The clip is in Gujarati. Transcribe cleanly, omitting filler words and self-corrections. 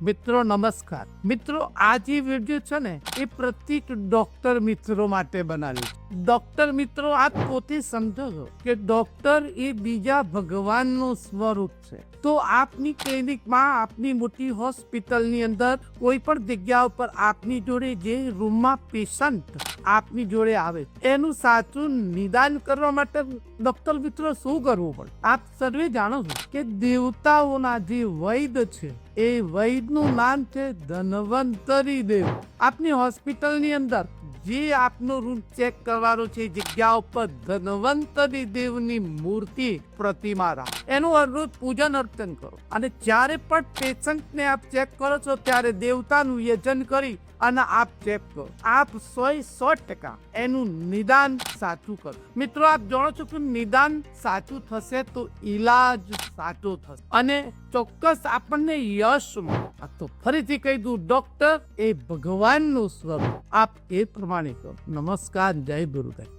મિત્રો નમસ્કાર. મિત્રો આ જે વિડીયો છે ને એ પ્રત્યેક ડોક્ટર મિત્રો માટે બનાવ્યું છે. ડોક્ટર મિત્રો આપ પોતે સમજો છો કે ડોક્ટર એ બીજા ભગવાનનું સ્વરૂપ છે. તો આપની ક્લિનિકમાં, આપની મોટી હોસ્પિટલની અંદર, કોઈ પણ જગ્યા ઉપર આપની જોડે જે રૂમમાં પેશન્ટ આપની જોડે આવે એનું સાચું નિદાન કરવા માટે ડોક્ટર મિત્રો શું કરવું પડે? આપ સર્વે જાણો છો કે દેવતાઓના જે વૈદ છે એ વૈદનું નામ છે ધન્વંતરી દેવ. આપની હોસ્પિટલની અંદર જે આપનો રૂમ ચેક કરવાનો છે જગ્યા ઉપર ધન્વંતરી દેવની મૂર્તિ પ્રતિમા રાખો, એનું અનુરૂપ પૂજન અર્ચન કરો. અને જ્યારે પણ પેશન્ટને આપ ચેક કરો છો ત્યારે દેવતાનું યજન કરી અને આપ ચેક કરો. આપ 100% એનું નિદાન સાચું કરો. મિત્રો આપ જાણો છો કે નિદાન સાચું થશે તો ઈલાજ સાચો થશે અને ચોક્કસ આપણને યશ મળે. તો ફરીથી કહી દઉં, ડોક્ટર એ ભગવાનનું સ્વરૂપ. આપ એ પ્રમાણે કરો. નમસ્કાર. જય ગુરુદેવ.